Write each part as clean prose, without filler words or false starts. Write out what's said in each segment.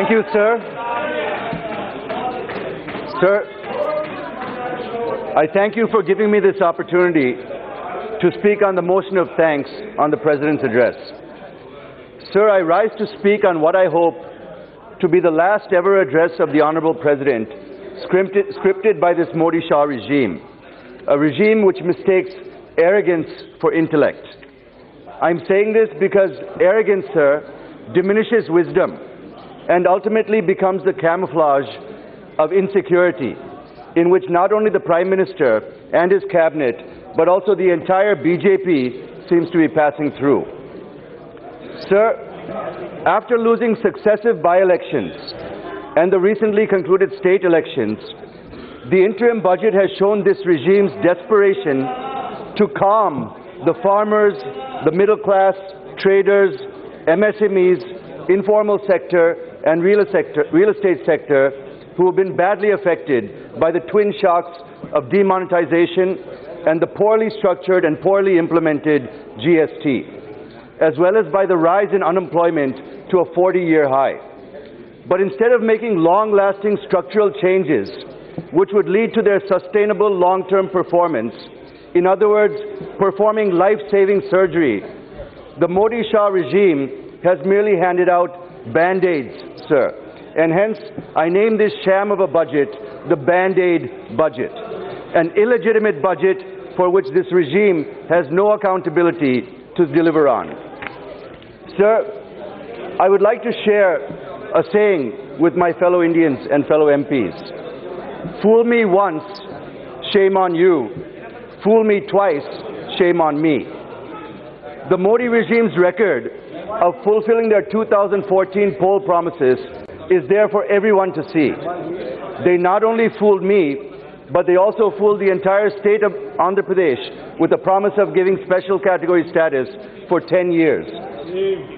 Thank you, sir. Sir, I thank you for giving me this opportunity to speak on the motion of thanks on the President's address. Sir, I rise to speak on what I hope to be the last ever address of the Honorable President, scripted by this Modi Shah regime, a regime which mistakes arrogance for intellect. I'm saying this because arrogance, sir, diminishes wisdom and ultimately becomes the camouflage of insecurity, in which not only the Prime Minister and his cabinet, but also the entire BJP seems to be passing through. Sir, after losing successive by-elections and the recently concluded state elections, the interim budget has shown this regime's desperation to calm the farmers, the middle class, traders, MSMEs, informal sector, and real estate sector who have been badly affected by the twin shocks of demonetization and the poorly structured and poorly implemented GST, as well as by the rise in unemployment to a 40-year high. But instead of making long-lasting structural changes which would lead to their sustainable long-term performance, in other words, performing life-saving surgery, the Modi Shah regime has merely handed out Band-Aids, sir. And hence, I name this sham of a budget the Band-Aid budget, an illegitimate budget for which this regime has no accountability to deliver on. Sir, I would like to share a saying with my fellow Indians and fellow MPs. Fool me once, shame on you. Fool me twice, shame on me. The Modi regime's record of fulfilling their 2014 poll promises is there for everyone to see. They not only fooled me, but they also fooled the entire state of Andhra Pradesh with the promise of giving special category status for 10 years.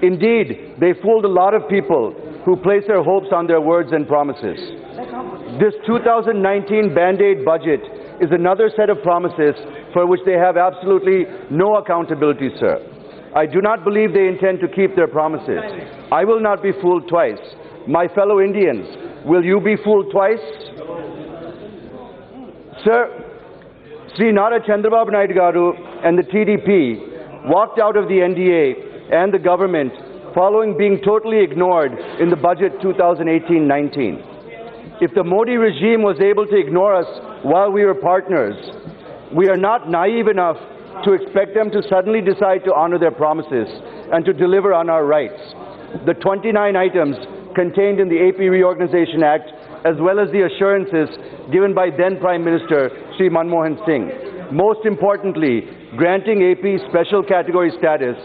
Indeed, they fooled a lot of people who place their hopes on their words and promises. This 2019 Band-Aid budget is another set of promises for which they have absolutely no accountability, sir. I do not believe they intend to keep their promises. I will not be fooled twice. My fellow Indians, will you be fooled twice? Sir, Sri Nara Chandrababu Naidu Garu and the TDP walked out of the NDA and the government following being totally ignored in the budget 2018-19. If the Modi regime was able to ignore us while we were partners, we are not naive enough to expect them to suddenly decide to honor their promises and to deliver on our rights. The 29 items contained in the AP Reorganization Act, as well as the assurances given by then Prime Minister Sri Manmohan Singh. Most importantly, granting AP special category status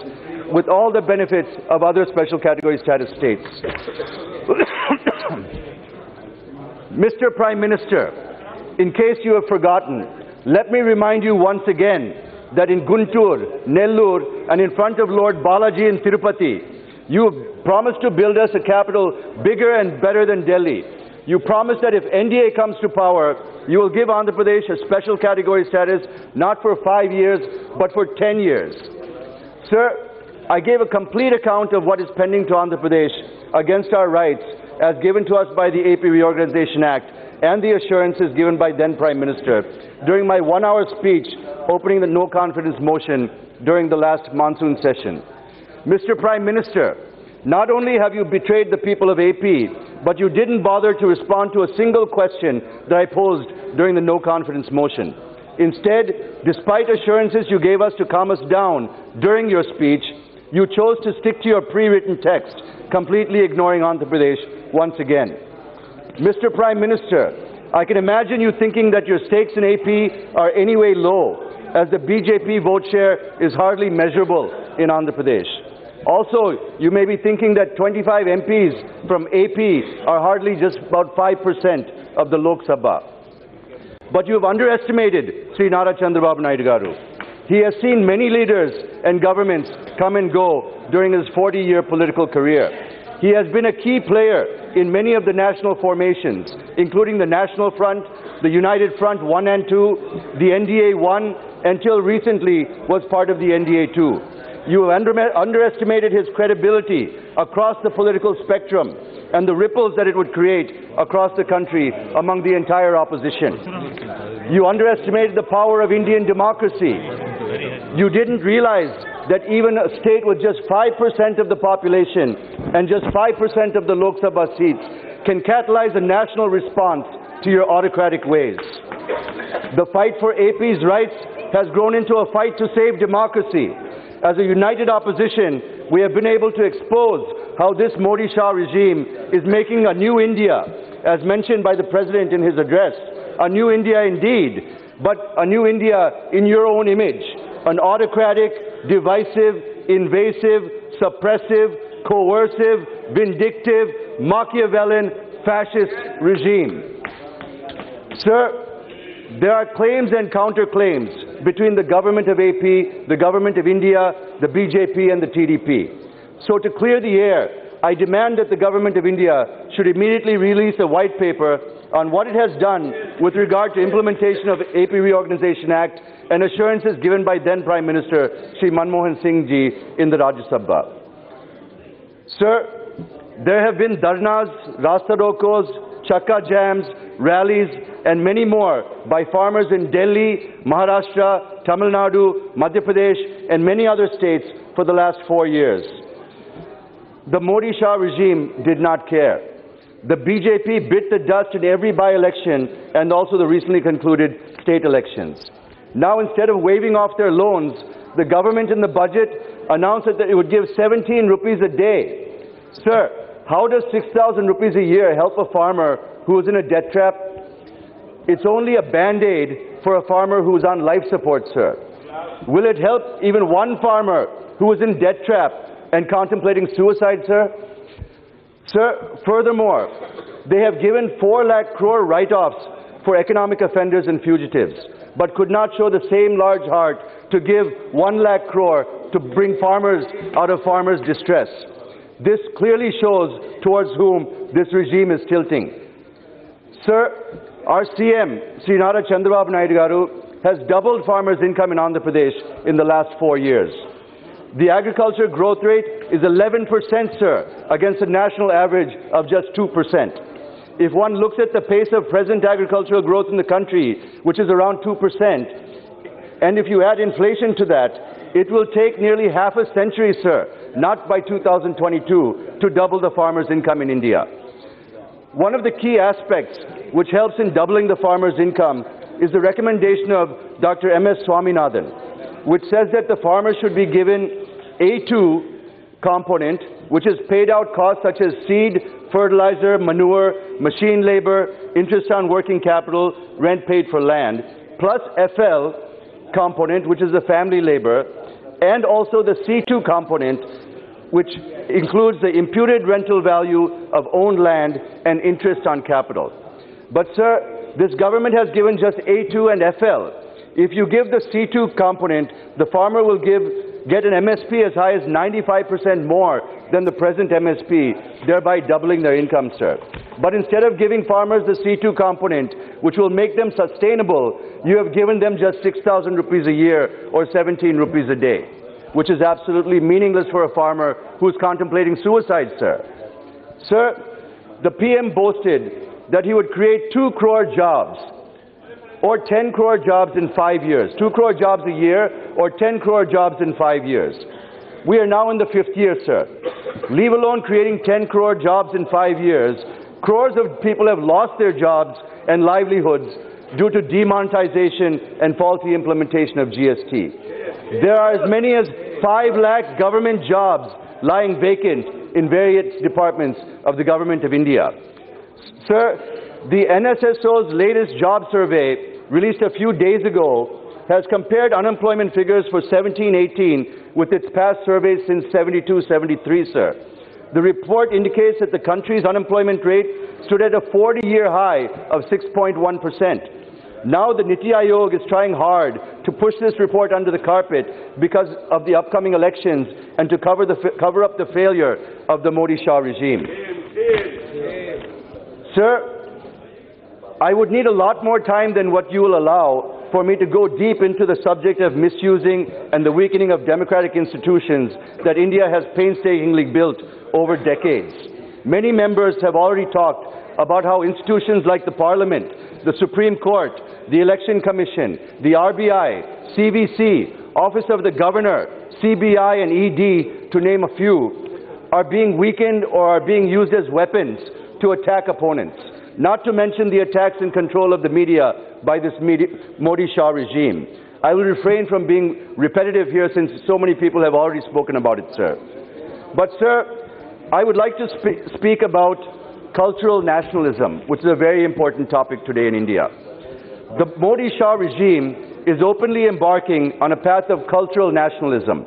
with all the benefits of other special category status states. Mr. Prime Minister, in case you have forgotten, let me remind you once again that in Guntur, Nellore, and in front of Lord Balaji in Tirupati, you have promised to build us a capital bigger and better than Delhi. You promised that if NDA comes to power, you will give Andhra Pradesh a special category status not for 5 years, but for 10 years. Sir, I gave a complete account of what is pending to Andhra Pradesh against our rights as given to us by the AP Reorganization Act and the assurances given by then Prime Minister during my 1-hour speech opening the no confidence motion during the last monsoon session. Mr. Prime Minister, not only have you betrayed the people of AP, but you didn't bother to respond to a single question that I posed during the no confidence motion. Instead, despite assurances you gave us to calm us down during your speech, you chose to stick to your pre-written text, completely ignoring Andhra Pradesh once again. Mr. Prime Minister, I can imagine you thinking that your stakes in AP are anyway low, as the BJP vote share is hardly measurable in Andhra Pradesh. Also, you may be thinking that 25 MPs from AP are hardly just about 5% of the Lok Sabha. But you have underestimated Sri Nara Chandrababu Naidu Garu. He has seen many leaders and governments come and go during his 40-year political career. He has been a key player in many of the national formations, including the National Front, the United Front 1 and 2, the NDA 1, until recently was part of the NDA 2. You have underestimated his credibility across the political spectrum and the ripples that it would create across the country among the entire opposition. You underestimated the power of Indian democracy. You didn't realize that even a state with just 5% of the population and just 5% of the Lok Sabha seats can catalyze a national response to your autocratic ways. The fight for AP's rights has grown into a fight to save democracy. As a united opposition, we have been able to expose how this Modi Shah regime is making a new India, as mentioned by the President in his address. A new India indeed, but a new India in your own image. An autocratic, divisive, invasive, suppressive, coercive, vindictive, Machiavellian, fascist regime. Sir, there are claims and counterclaims between the government of AP, the government of India, the BJP and the TDP. So to clear the air, I demand that the government of India should immediately release a white paper on what it has done with regard to implementation of AP Reorganization Act and assurances given by then Prime Minister Shri Manmohan Singh Ji in the Rajya Sabha. Sir, there have been dharnas, rasta rokos, chakka jams, rallies and many more by farmers in Delhi, Maharashtra, Tamil Nadu, Madhya Pradesh and many other states for the last 4 years. The Modi Shah regime did not care. The BJP bit the dust in every by-election and also the recently concluded state elections. Now, instead of waiving off their loans, the government in the budget announced that it would give 17 rupees a day. Sir, how does 6,000 rupees a year help a farmer who is in a debt trap? It's only a band-aid for a farmer who is on life support, sir. Will it help even one farmer who is in debt trap and contemplating suicide, sir? Sir, furthermore, they have given 4 lakh crore write-offs for economic offenders and fugitives, but could not show the same large heart to give 1 lakh crore to bring farmers out of farmers' distress. This clearly shows towards whom this regime is tilting. Sir, our CM, Sri Nara Chandrababu Naidu Garu, has doubled farmers' income in Andhra Pradesh in the last 4 years. The agriculture growth rate is 11%, sir, against a national average of just 2%. If one looks at the pace of present agricultural growth in the country, which is around 2%, and if you add inflation to that, it will take nearly half a century, sir, not by 2022, to double the farmer's income in India. One of the key aspects which helps in doubling the farmer's income is the recommendation of Dr. M.S. Swaminathan, which says that the farmer should be given A2 component, which is paid out costs such as seed, fertilizer, manure, machine labor, interest on working capital, rent paid for land, plus FL component, which is the family labor, and also the C2 component, which includes the imputed rental value of owned land and interest on capital. But sir, this government has given just A2 and FL. If you give the C2 component, the farmer will get an MSP as high as 95% more than the present MSP, thereby doubling their income, sir. But instead of giving farmers the C2 component, which will make them sustainable, you have given them just 6,000 rupees a year or 17 rupees a day, which is absolutely meaningless for a farmer who is contemplating suicide, sir. Sir, the PM boasted that he would create 2 crore jobs or 10 crore jobs in 5 years. 2 crore jobs a year or 10 crore jobs in 5 years. We are now in the 5th year, sir. Leave alone creating 10 crore jobs in 5 years, crores of people have lost their jobs and livelihoods due to demonetization and faulty implementation of GST. There are as many as 5 lakh government jobs lying vacant in various departments of the Government of India. Sir, the NSSO's latest job survey, released a few days ago, has compared unemployment figures for 17-18 with its past surveys since 72-73, sir. The report indicates that the country's unemployment rate stood at a 40-year high of 6.1%. Now the Niti Aayog is trying hard to push this report under the carpet because of the upcoming elections and to cover up the failure of the Modi Shah regime. Sir, I would need a lot more time than what you will allow for me to go deep into the subject of misusing and the weakening of democratic institutions that India has painstakingly built over decades. Many members have already talked about how institutions like the Parliament, the Supreme Court, the Election Commission, the RBI, CVC, Office of the Governor, CBI and ED, to name a few, are being weakened or are being used as weapons to attack opponents, not to mention the attacks and control of the media by this Modi Shah regime. I will refrain from being repetitive here since so many people have already spoken about it, sir. But, sir, I would like to speak about cultural nationalism, which is a very important topic today in India. The Modi Shah regime is openly embarking on a path of cultural nationalism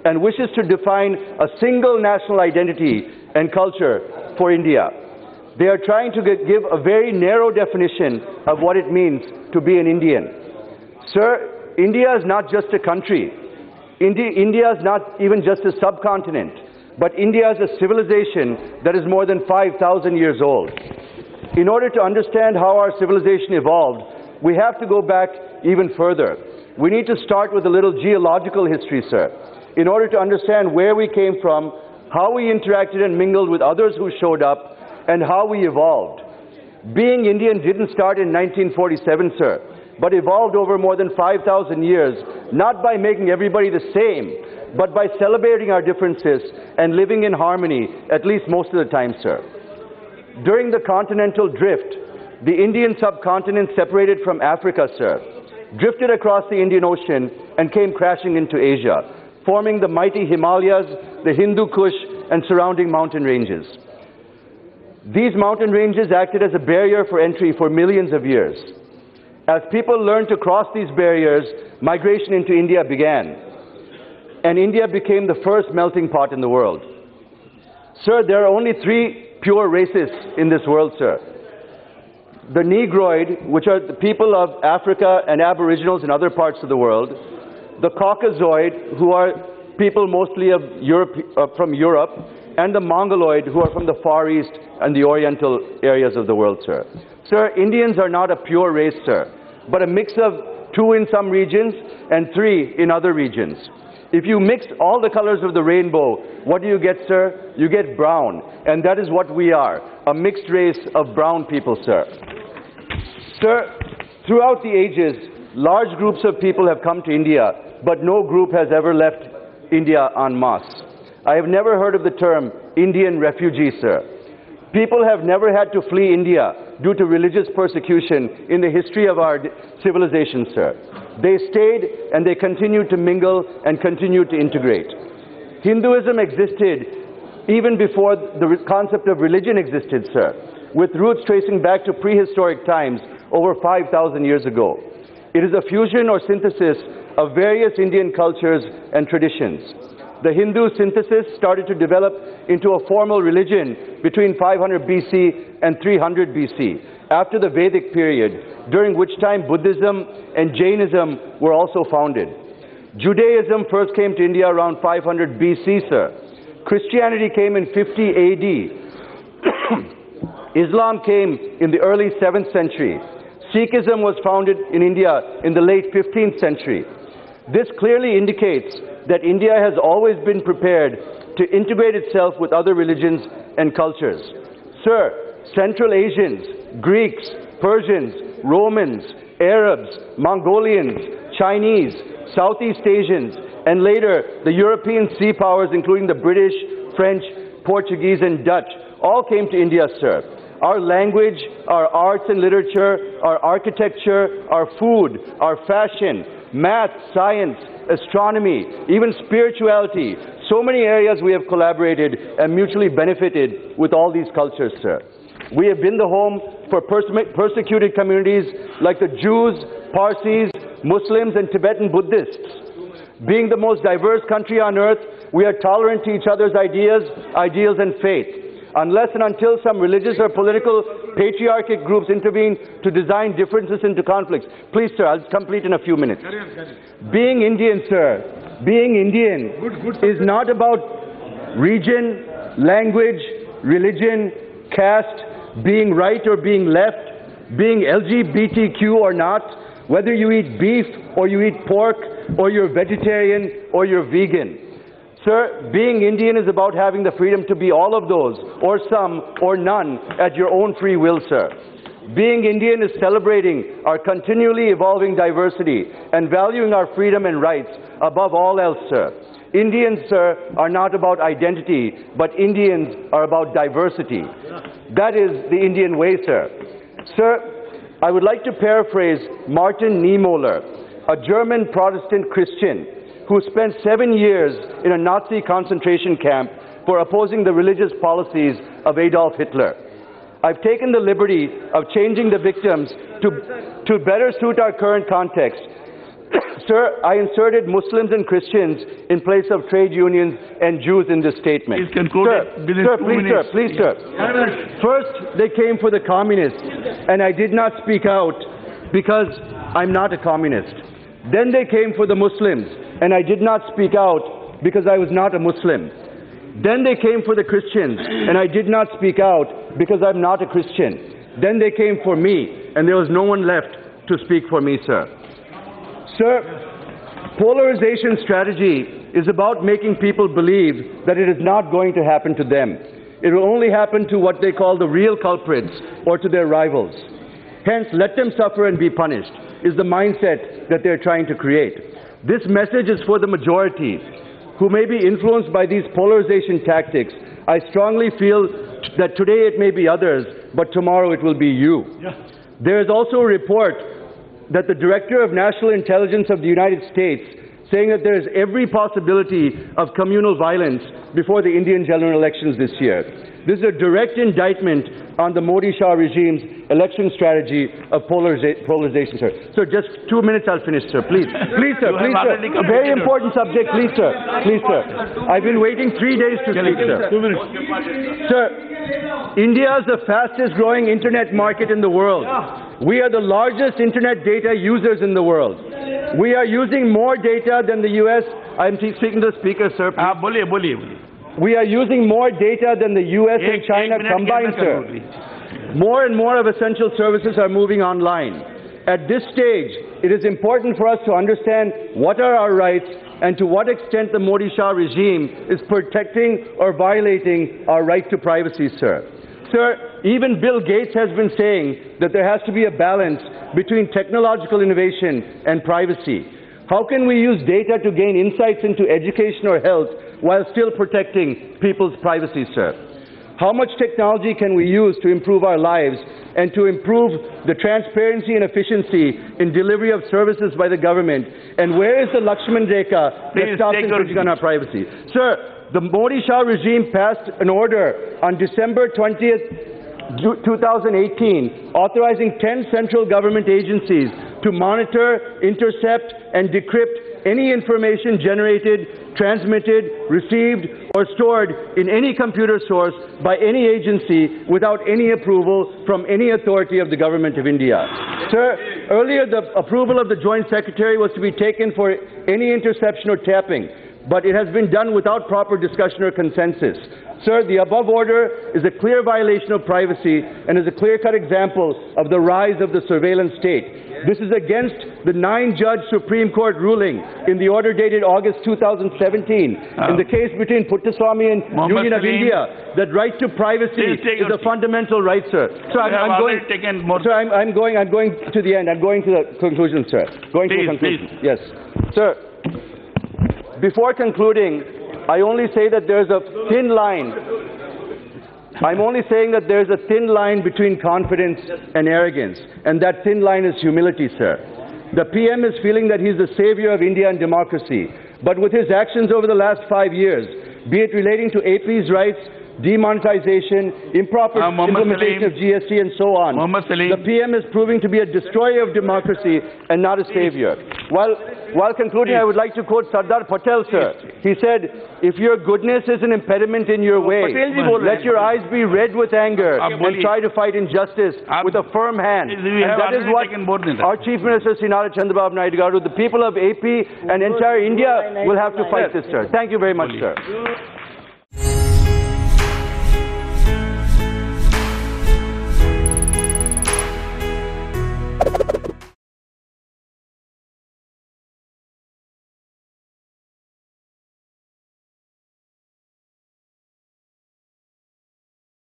and wishes to define a single national identity and culture for India. They are trying to give a very narrow definition of what it means to be an Indian. Sir, India is not just a country. India is not even just a subcontinent, but India is a civilization that is more than 5,000 years old. In order to understand how our civilization evolved, we have to go back even further. We need to start with a little geological history, sir, in order to understand where we came from, how we interacted and mingled with others who showed up, and how we evolved. Being Indian didn't start in 1947, sir, but evolved over more than 5,000 years, not by making everybody the same, but by celebrating our differences and living in harmony, at least most of the time, sir. During the continental drift, the Indian subcontinent separated from Africa, sir, drifted across the Indian Ocean and came crashing into Asia, forming the mighty Himalayas, the Hindu Kush, and surrounding mountain ranges. These mountain ranges acted as a barrier for entry for millions of years. As people learned to cross these barriers, migration into India began, and India became the first melting pot in the world. Sir, there are only three pure races in this world, sir. The Negroid, which are the people of Africa and Aboriginals in other parts of the world. The Caucasoid, who are people mostly of Europe, from Europe. And the Mongoloid, who are from the Far East and the Oriental areas of the world, sir. Sir, Indians are not a pure race, sir, but a mix of two in some regions and three in other regions. If you mix all the colors of the rainbow, what do you get, sir? You get brown, and that is what we are, a mixed race of brown people, sir. Sir, throughout the ages, large groups of people have come to India, but no group has ever left India en masse. I have never heard of the term Indian refugee, sir. People have never had to flee India due to religious persecution in the history of our civilization, sir. They stayed and they continued to mingle and continued to integrate. Hinduism existed even before the concept of religion existed, sir, with roots tracing back to prehistoric times over 5,000 years ago. It is a fusion or synthesis of various Indian cultures and traditions. The Hindu synthesis started to develop into a formal religion between 500 BC and 300 BC, after the Vedic period, during which time Buddhism and Jainism were also founded. Judaism first came to India around 500 BC, sir. Christianity came in 50 AD. Islam came in the early 7th century. Sikhism was founded in India in the late 15th century. This clearly indicates that India has always been prepared to integrate itself with other religions and cultures. Sir, Central Asians, Greeks, Persians, Romans, Arabs, Mongolians, Chinese, Southeast Asians, and later the European sea powers, including the British, French, Portuguese, and Dutch, all came to India, sir. Our language, our arts and literature, our architecture, our food, our fashion, math, science, astronomy, even spirituality. So many areas we have collaborated and mutually benefited with all these cultures, sir. We have been the home for persecuted communities like the Jews, Parsis, Muslims, and Tibetan Buddhists. Being the most diverse country on earth, we are tolerant to each other's ideals, and faith. Unless and until some religious or political patriarchic groups intervene to design differences into conflicts. Please, sir, I'll complete in a few minutes. Being Indian, sir, being Indian is not about region, language, religion, caste, being right or being left, being LGBTQ or not, whether you eat beef or you eat pork or you're vegetarian or you're vegan. Sir, being Indian is about having the freedom to be all of those, or some, or none, at your own free will, sir. Being Indian is celebrating our continually evolving diversity and valuing our freedom and rights above all else, sir. Indians, sir, are not about identity, but Indians are about diversity. That is the Indian way, sir. Sir, I would like to paraphrase Martin Niemöller, a German Protestant Christian who spent 7 years in a Nazi concentration camp for opposing the religious policies of Adolf Hitler. I've taken the liberty of changing the victims to better suit our current context. Sir, I inserted Muslims and Christians in place of trade unions and Jews in this statement. Please conclude. Please, sir. First, they came for the communists, and I did not speak out because I'm not a communist. Then they came for the Muslims, and I did not speak out because I was not a Muslim. Then they came for the Christians, and I did not speak out because I'm not a Christian. Then they came for me, and there was no one left to speak for me, sir. Sir, polarization strategy is about making people believe that it is not going to happen to them. It will only happen to what they call the real culprits or to their rivals. Hence, let them suffer and be punished is the mindset that they're trying to create. This message is for the majority who may be influenced by these polarization tactics. I strongly feel that today it may be others, but tomorrow it will be you. There is also a report that the Director of National Intelligence of the United States saying that there is every possibility of communal violence before the Indian general elections this year. This is a direct indictment on the Modi-Shah regime's election strategy of polarization, sir. Sir, just 2 minutes, I'll finish, sir. Please. Please, sir. Please, sir. A very important subject. Please, sir. Please, sir. I've been waiting 3 days to speak, sir. 2 minutes. Sir, India is the fastest growing internet market in the world. We are the largest internet data users in the world. We are using more data than the US. I'm speaking to the speaker, sir. We are using more data than the US and China combined, sir. More and more of essential services are moving online. At this stage, it is important for us to understand what are our rights and to what extent the Modi-Shah regime is protecting or violating our right to privacy, sir. Sir, even Bill Gates has been saying that there has to be a balance between technological innovation and privacy. How can we use data to gain insights into education or health while still protecting people's privacy, sir? How much technology can we use to improve our lives and to improve the transparency and efficiency in delivery of services by the government? And where is the Lakshman Rekha that stops infringing on our privacy? Sir, the Modi-Shah regime passed an order on December 20th, 2018, authorizing 10 central government agencies to monitor, intercept, and decrypt any information generated, transmitted, received, or stored in any computer source by any agency without any approval from any authority of the Government of India. Sir, earlier the approval of the Joint Secretary was to be taken for any interception or tapping, but it has been done without proper discussion or consensus. Sir, the above order is a clear violation of privacy and is a clear-cut example of the rise of the surveillance state. This is against the 9-judge Supreme Court ruling in the order dated August 2017 in the case between Puttaswamy and Union of India that right to privacy is a fundamental right, sir. So I'm going to the end. I'm going to the conclusion, sir. Going to the conclusion. Yes. Sir, before concluding, I only say that there's a thin line. I'm only saying that there's a thin line between confidence and arrogance, and that thin line is humility, sir. The PM is feeling that he's the savior of India and democracy, but with his actions over the last 5 years, be it relating to AP's rights, demonetization, improper implementation of GST, and so on, the PM is proving to be a destroyer of democracy and not a savior. While concluding, I would like to quote Sardar Patel, sir. He said, if your goodness is an impediment in your way, let your eyes be red with anger and try to fight injustice with a firm hand. And that is what our Chief Minister, Sri Nara Chandrababu Naidu Garu, the people of AP and entire India will have to fight this, sir. Thank you very much, sir.